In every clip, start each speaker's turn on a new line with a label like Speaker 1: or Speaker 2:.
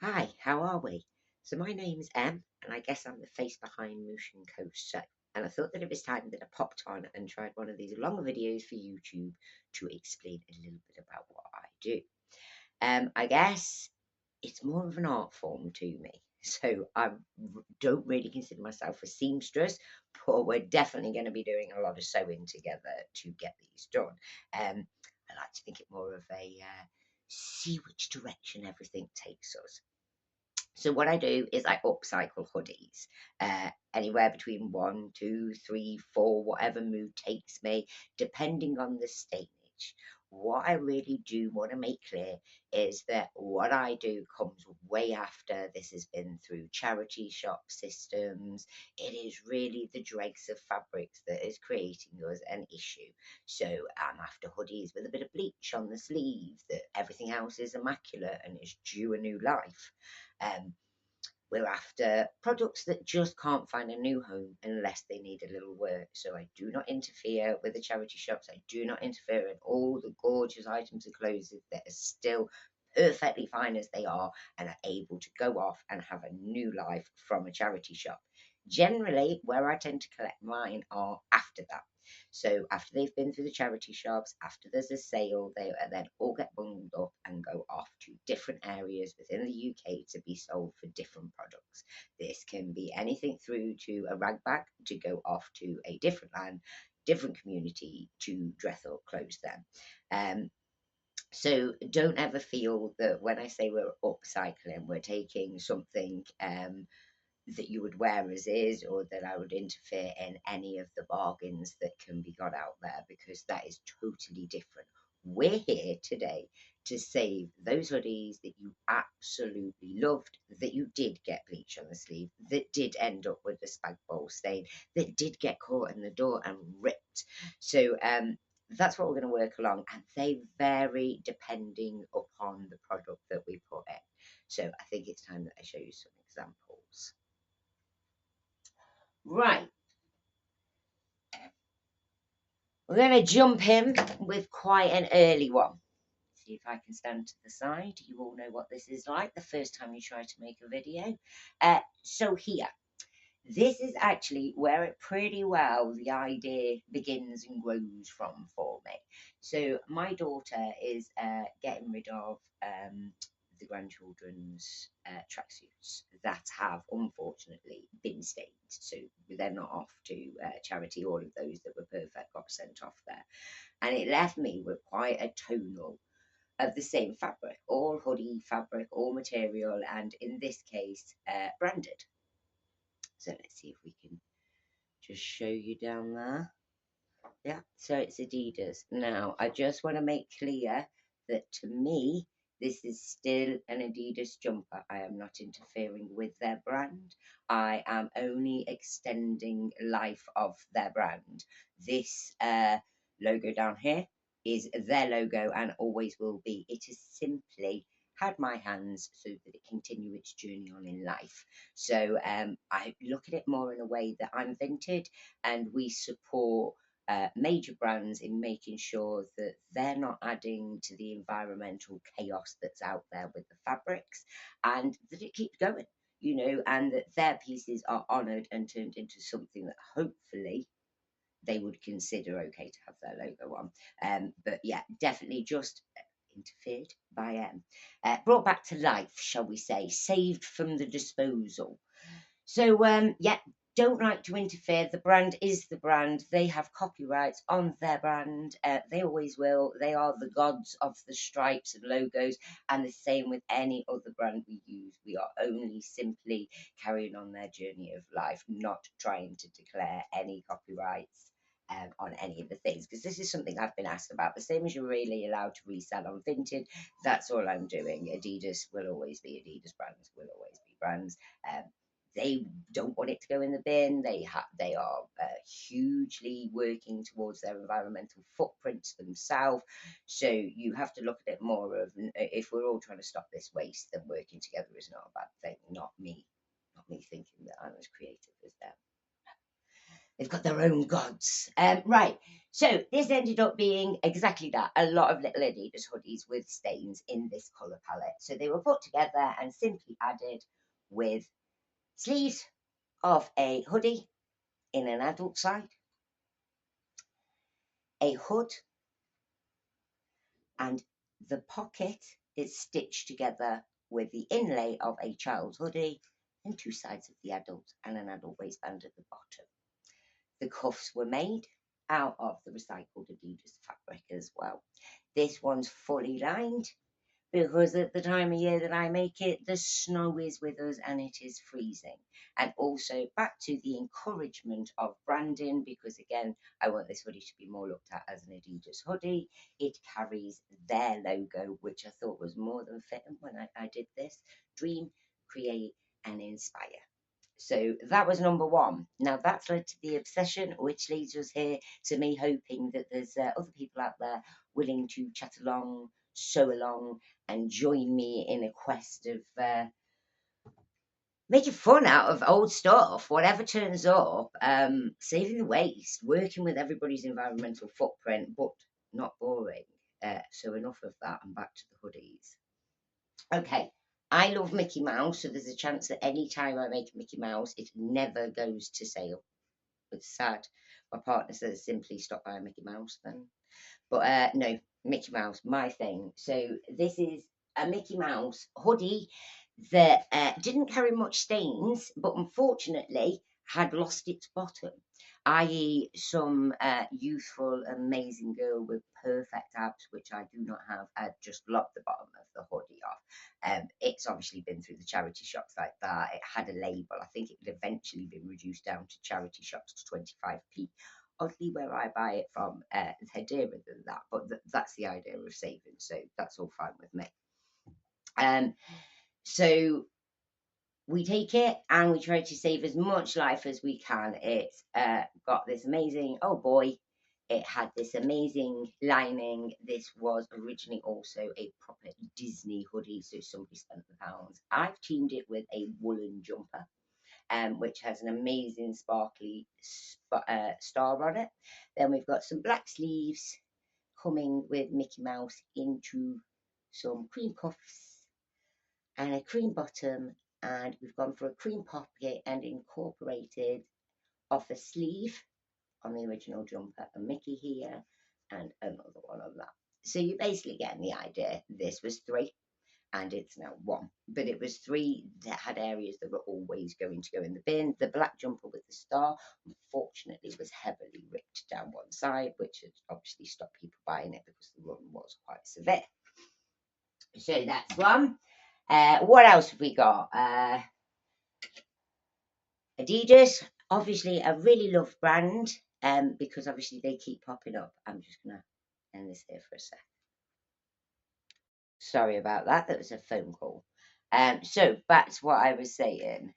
Speaker 1: Hi, how are we? So my name's Em, and I guess I'm the face behind Moosh Co Sew. And I thought that it was time that I popped on and tried one of these longer videos for YouTube to explain a little bit about what I do. I guess it's more of an art form to me. So don't really consider myself a seamstress, but we're definitely going to be doing a lot of sewing together to get these done. I like to think it more of a see which direction everything takes us. So what I do is I upcycle hoodies, anywhere between one, two, three, four, whatever mood takes me, depending on the stage. What I really do want to make clear is that what I do comes way after this has been through charity shop systems. It is really the dregs of fabrics that is creating us an issue. So I'm after hoodies with a bit of bleach on the sleeves, that everything else is immaculate and is due a new life. Um, we're after products that just can't find a new home unless they need a little work. So I do not interfere with the charity shops. I do not interfere in all the gorgeous items of clothes that are still perfectly fine as they are and are able to go off and have a new life from a charity shop. Generally, where I tend to collect mine are after that. So after they've been through the charity shops, after there's a sale, they then all get bundled up and go off to different areas within the UK to be sold for different products. This can be anything through to a rag bag to go off to a different land, different community to dress or clothes them. So don't ever feel that when I say we're upcycling, we're taking something that you would wear as is, or that I would interfere in any of the bargains that can be got out there, because that is totally different. We're here today to save those hoodies that you absolutely loved, that you did get bleach on the sleeve, that did end up with the spag bowl stain, that did get caught in the door and ripped. So that's what we're going to work along, and they vary depending upon the product that we put in. So I think it's time that I show you some examples. Right, we're going to jump in with quite an early one. See if I can stand to the side. You all know what this is like the first time you try to make a video. So here, this is actually where it pretty well the idea begins and grows from for me. So my daughter is getting rid of the grandchildren's tracksuits that have unfortunately been stained. So they're not off to charity. All of those that were perfect got sent off there, and it left me with quite a tonal of the same fabric, all hoodie fabric, all material, and in this case, branded. So let's see if we can just show you down there. Yeah, so it's Adidas. Now, I just want to make clear that to me, this is still an Adidas jumper. I am not interfering with their brand. I am only extending life of their brand. This logo down here is their logo and always will be. It is simply had my hands so that it continue its journey on in life. So I look at it more in a way that I'm vintage and we support major brands in making sure that they're not adding to the environmental chaos that's out there with the fabrics, and that it keeps going, and that their pieces are honoured and turned into something that hopefully they would consider okay to have their logo on. But yeah, definitely just interfered by brought back to life, shall we say, saved from the disposal. So yeah, don't like to interfere. The brand is the brand. They have copyrights on their brand. They always will. They are the gods of the stripes and logos, and the same with any other brand we use. We are only simply carrying on their journey of life, not trying to declare any copyrights on any of the things, because this is something I've been asked about. The same as you're really allowed to resell on Vinted, that's all I'm doing. Adidas will always be Adidas, brands will always be brands. They don't want it to go in the bin. They are hugely working towards their environmental footprints themselves. So you have to look at it more of, if we're all trying to stop this waste, then working together is not a bad thing. Not me thinking that I'm as creative as them. They've got their own gods. Right. So this ended up being exactly that. A lot of little Adidas hoodies with stains in this colour palette. So they were put together and simply added with sleeves of a hoodie in an adult side, a hood, and the pocket is stitched together with the inlay of a child's hoodie and two sides of the adult and an adult waistband at the bottom. The cuffs were made out of the recycled Adidas fabric as well. This one's fully lined because at the time of year that I make it, the snow is with us and it is freezing. And also back to the encouragement of branding, because again, I want this hoodie to be more looked at as an Adidas hoodie. It carries their logo, which I thought was more than fitting when I did this. Dream, create, and inspire. So that was number one. Now that's led to the obsession, which leads us here to me hoping that there's other people out there willing to chat along, sew along, and join me in a quest of making fun out of old stuff, whatever turns up, saving the waste, working with everybody's environmental footprint, but not boring. So enough of that, and back to the hoodies. Okay, I love Mickey Mouse, so there's a chance that any time I make a Mickey Mouse, it never goes to sale. It's sad. My partner says simply stop buying Mickey Mouse then. But no, Mickey Mouse, my thing. So this is a Mickey Mouse hoodie that didn't carry much stains, but unfortunately had lost its bottom, i.e., some youthful, amazing girl with perfect abs, which I do not have, had just lopped the bottom of the hoodie off. It's obviously been through the charity shops like that. It had a label. I think it had eventually been reduced down to charity shops to 25p. Oddly, where I buy it from, they're dearer than that, but that's the idea of saving, so that's all fine with me. So we take it and we try to save as much life as we can. It's got this amazing, oh boy, it had this amazing lining. This was originally also a proper Disney hoodie, so somebody spent the pounds. I've teamed it with a woolen jumper, which has an amazing sparkly star on it. Then we've got some black sleeves coming with Mickey Mouse into some cream cuffs and a cream bottom, and we've gone for a cream pocket and incorporated off a sleeve on the original jumper, a Mickey here and another one on that. So you're basically getting the idea. This was 3 and it's now 1, but it was 3 that had areas that were always going to go in the bin. The black jumper with the star unfortunately was heavily ripped down one side, which had obviously stopped people buying it because the run was quite severe. So that's one. What else have we got? Adidas, obviously a really loved brand, because obviously they keep popping up. I'm just gonna end this here for a sec. Sorry about that. That was a phone call. So back to what I was saying.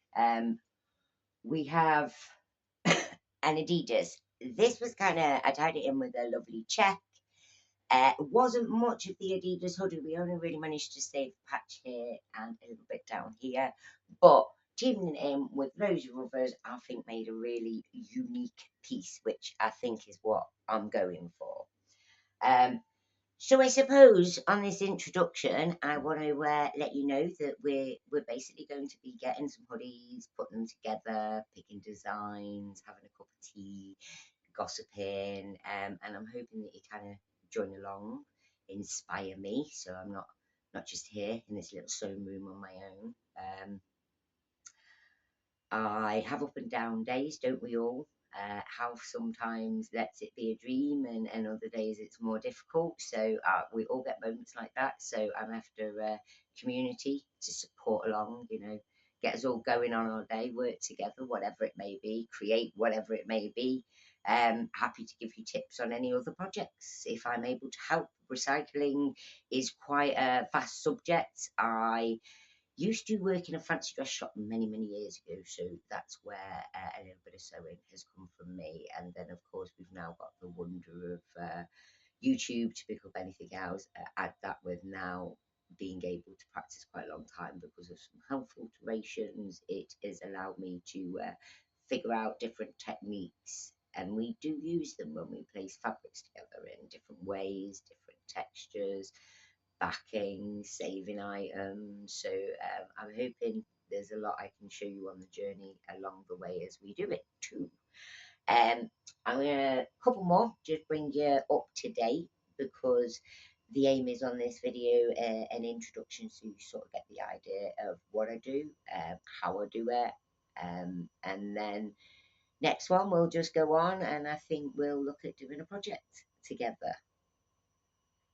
Speaker 1: We have an Adidas. This was kind of, I tied it in with a lovely check. It wasn't much of the Adidas hoodie. We only really managed to save a patch here and a little bit down here. But teaming it in with loads of others, I think made a really unique piece, which I think is what I'm going for. So I suppose on this introduction, I want to let you know that we're basically going to be getting some hoodies, putting them together, picking designs, having a cup of tea, gossiping, and I'm hoping that you kind of join along, inspire me, so I'm not just here in this little sewing room on my own. I have up and down days, don't we all? Health sometimes lets it be a dream, and other days it's more difficult. So we all get moments like that. So I'm after a community to support along, get us all going on our day, work together, whatever it may be, create whatever it may be. Happy to give you tips on any other projects if I'm able to help. Recycling is quite a vast subject. I used to work in a fancy dress shop many, many years ago, so that's where a little bit of sewing has come from me. And then, of course, we've now got the wonder of YouTube to pick up anything else. Add that with now being able to practice quite a long time because of some health alterations. It has allowed me to figure out different techniques, and we do use them when we place fabrics together in different ways, different textures, backing, saving items. So I'm hoping there's a lot I can show you on the journey along the way as we do it too. I'm gonna a couple more just bring you up to date, because the aim is on this video an introduction, so you sort of get the idea of what I do, how I do it, and then next one we'll just go on, and I think we'll look at doing a project together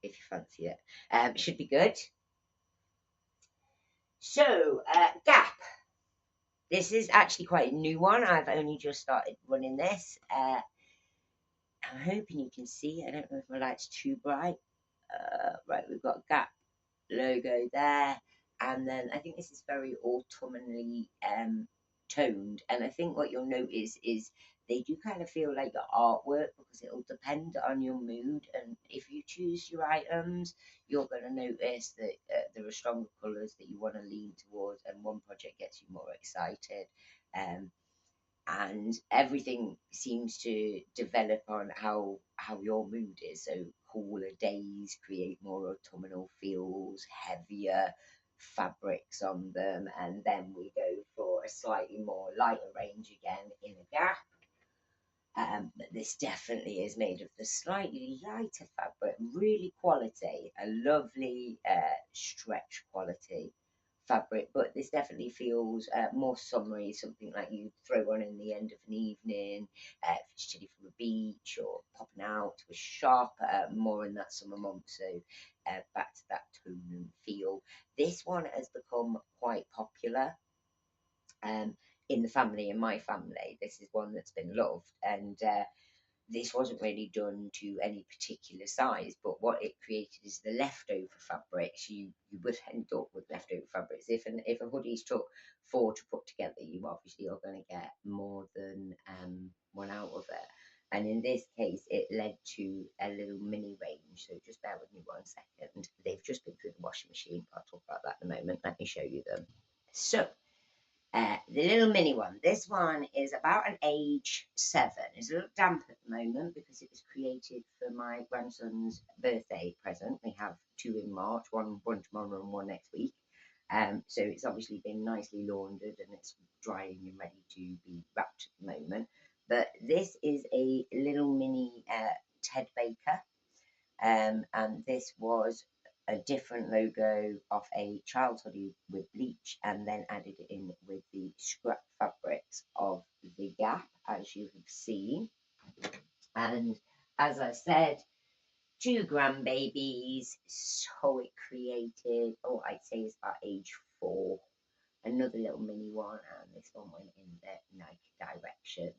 Speaker 1: if you fancy it. Should be good. So Gap. This is actually quite a new one. I've only just started running this. I'm hoping you can see. I don't know if my light's too bright. Right, we've got Gap logo there, and then I think this is very autumnally toned. And I think what you'll notice is they do kind of feel like your artwork, because it'll depend on your mood. And if you choose your items, you're going to notice that there are stronger colours that you want to lean towards, and one project gets you more excited. Um, and everything seems to develop on how your mood is. So cooler days create more autumnal feels, heavier fabrics on them, and then we go for a slightly more lighter range again in a Gap. But this definitely is made of the slightly lighter fabric, really quality, a lovely stretch quality fabric, but this definitely feels more summery, something like you throw on in the end of an evening, if it's chilly from the beach or popping out to a shop, more in that summer month. So back to that tone and feel. This one has become quite popular in the family, in my family. This is one that's been loved, and this wasn't really done to any particular size, but what it created is the leftover fabrics. You would end up with leftover fabrics. If a hoodie's took 4 to put together, you obviously are going to get more than one out of it. And in this case, it led to a little mini range. So just bear with me 1 second. They've just been through the washing machine. I'll talk about that in a moment. Let me show you them. So the little mini one. This one is about an age 7. It's a little damp at the moment because it was created for my grandson's birthday present. We have 2 in March, one tomorrow and one next week. So it's obviously been nicely laundered and it's drying and ready to be wrapped at the moment. But this is a little mini Ted Baker, and this was a different logo of a child's hoodie with bleach, and then added it in with the scrap fabrics of the Gap, as you have seen. And as I said, 2 grandbabies, so it created, oh, I'd say it's about age 4, another little mini one, and this one went in the Nike direction,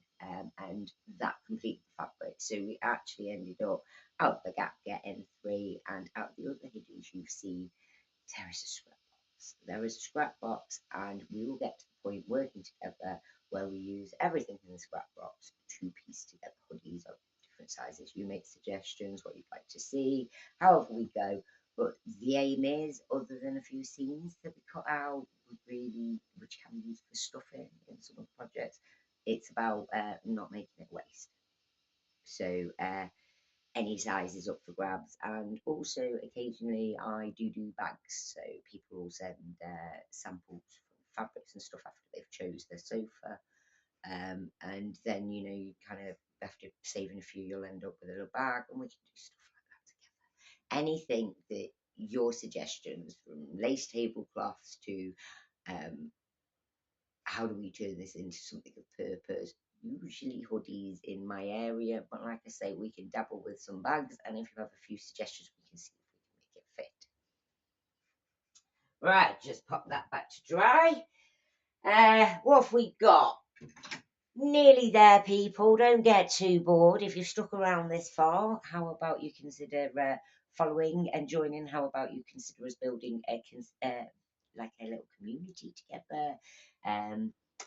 Speaker 1: and that completed the fabric. So we actually ended up out the Gap getting 3, and out the other hoodies you've seen, there is a scrap box. There is a scrap box, and we will get to the point working together where we use everything in the scrap box to piece together hoodies of different sizes. You make suggestions, what you'd like to see, however we go. But the aim is, other than a few scenes that we cut out, which can be used for stuffing in some of the projects, it's about not making it waste. So any size is up for grabs, and also occasionally I do bags, so people will send samples from fabrics and stuff after they've chose their sofa, and then you kind of, after saving a few, you'll end up with a little bag, and we can do stuff like that together. Anything that your suggestions, from lace tablecloths to how do we turn this into something of purpose, usually hoodies in my area, but like I say, we can dabble with some bags, and if you have a few suggestions, we can see if we can make it fit. Right, just pop that back to dry. What have we got? Nearly there, people. Don't get too bored. If you've stuck around this far, how about you consider following and joining? How about you consider us building like a little community together?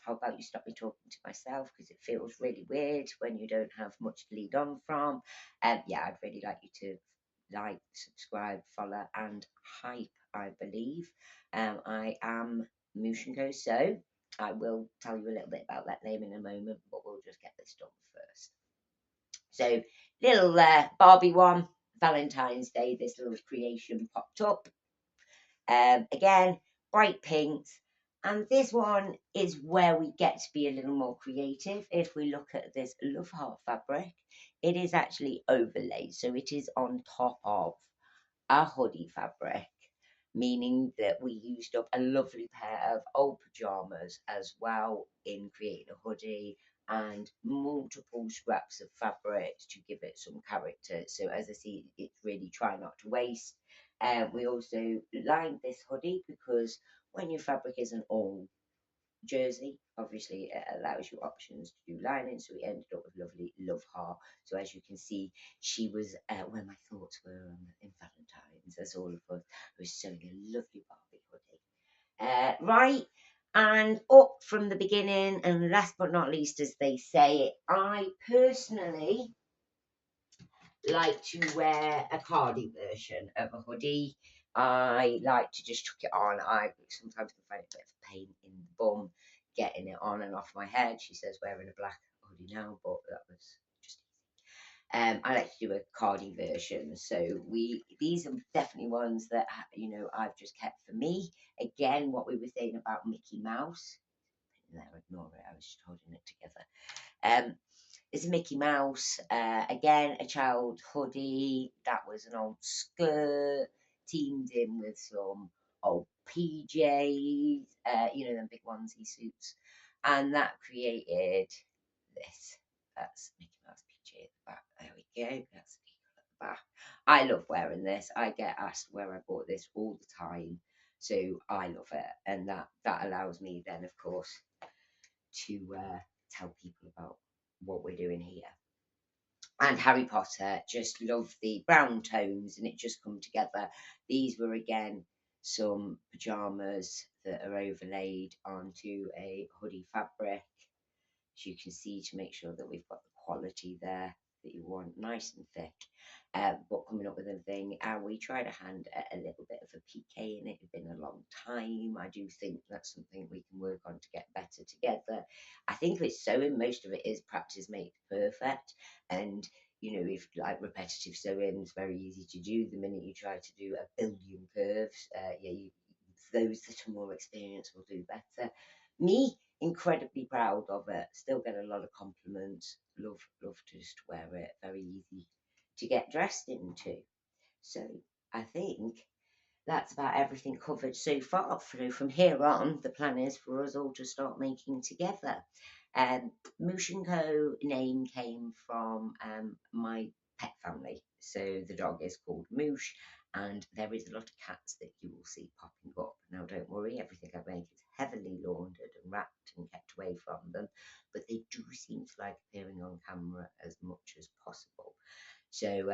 Speaker 1: How about you stop me talking to myself, because it feels really weird when you don't have much to lead on from. Yeah, I'd really like you to like, subscribe, follow, and hype, I believe. I am Moosh Co Sew. I will tell you a little bit about that name in a moment, but we'll just get this done first. So, little Barbie one, Valentine's Day, this little creation popped up. Again, bright pinks. And this one is where we get to be a little more creative. If we look at this Love Heart fabric, it is actually overlaid. So it is on top of a hoodie fabric, meaning that we used up a lovely pair of old pajamas as well in creating a hoodie and multiple scraps of fabric to give it some character. So as I see, it's really try not to waste. We also lined this hoodie because when your fabric isn't all jersey, obviously it allows you options to do lining, so we ended up with lovely Love Heart. So as you can see, she was where my thoughts were in Valentine's, as all of us. I was sewing a lovely Barbie hoodie. Right, and up from the beginning, and last but not least, as they say, I personally like to wear a cardi version of a hoodie. I like to just chuck it on. I sometimes can find it a bit of a pain in the bum getting it on and off my head. She says wearing a black hoodie now, but that was just I like to do a cardi version. So these are definitely ones that I've just kept for me. Again, what we were saying about Mickey Mouse. No, ignore it. I was just holding it together. It's a Mickey Mouse. Again, a child hoodie. That was an old skirt teamed in with some old PJs, them big onesie suits. And that created this. That's Mickey Mouse PJ at the back. There we go. That's the eagle at the back. I love wearing this. I get asked where I bought this all the time. So I love it. And that allows me then, of course, to tell people about what we're doing here. And Harry Potter, just love the brown tones and it just come together. These were again some pajamas that are overlaid onto a hoodie fabric, as you can see, to make sure that we've got the quality there that you want, nice and thick. But coming up with everything, and we try to hand a little bit of a PK in it. It's been a long time. I do think that's something we can work on to get better together. I think with sewing, most of it is practice makes perfect, and if like repetitive sewing is very easy to do. The minute you try to do a billion curves, those that are more experienced will do better. Me, incredibly proud of it. Still get a lot of compliments. Love to just wear it. Very easy to get dressed into. So I think that's about everything covered so far. From here on, the plan is for us all to start making together. Moosh Co name came from my pet family. So the dog is called Moosh, and there is a lot of cats that you will see popping up. Now, don't worry, everything I make is heavily laundered and wrapped and kept away from them, but they do seem to like appearing on camera as much as possible. So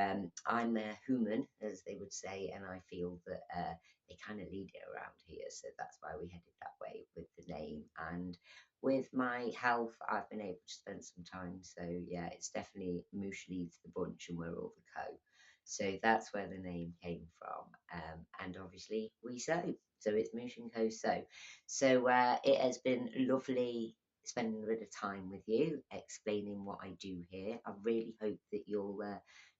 Speaker 1: I'm a human, as they would say, and I feel that they kind of lead it around here. So that's why we headed that way with the name. And with my health, I've been able to spend some time. So yeah, it's definitely Moosh leads the bunch and we're all the co. So that's where the name came from. And obviously we sew. So it's Moosh and Co Sew. So it has been lovely spending a bit of time with you, explaining what I do here. I really hope that you'll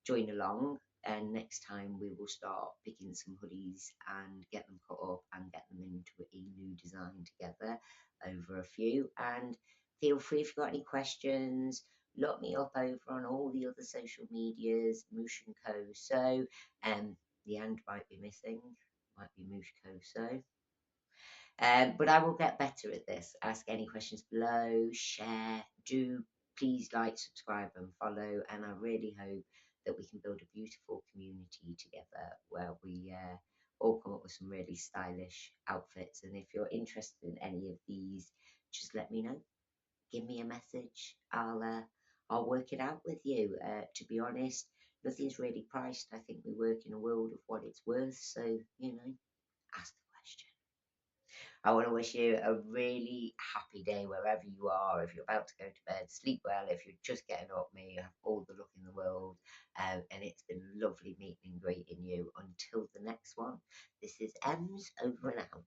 Speaker 1: join along, and next time we will start picking some hoodies and get them cut up and get them into a new design together over a few. And feel free, if you've got any questions, look me up over on all the other social medias, Moosh and Co Sew. The end might be missing, might be Moosh Co Sew. But I will get better at this. Ask any questions below, share, do please like, subscribe, and follow. And I really hope that we can build a beautiful community together where we all come up with some really stylish outfits. And if you're interested in any of these, just let me know. Give me a message. I'll work it out with you. To be honest, nothing's really priced. I think we work in a world of what it's worth. So ask the question. I want to wish you a really happy day wherever you are. If you're about to go to bed, sleep well. If you're just getting up, may you have all the luck in the world. And it's been lovely meeting and greeting you. Until the next one, this is Ems over and out.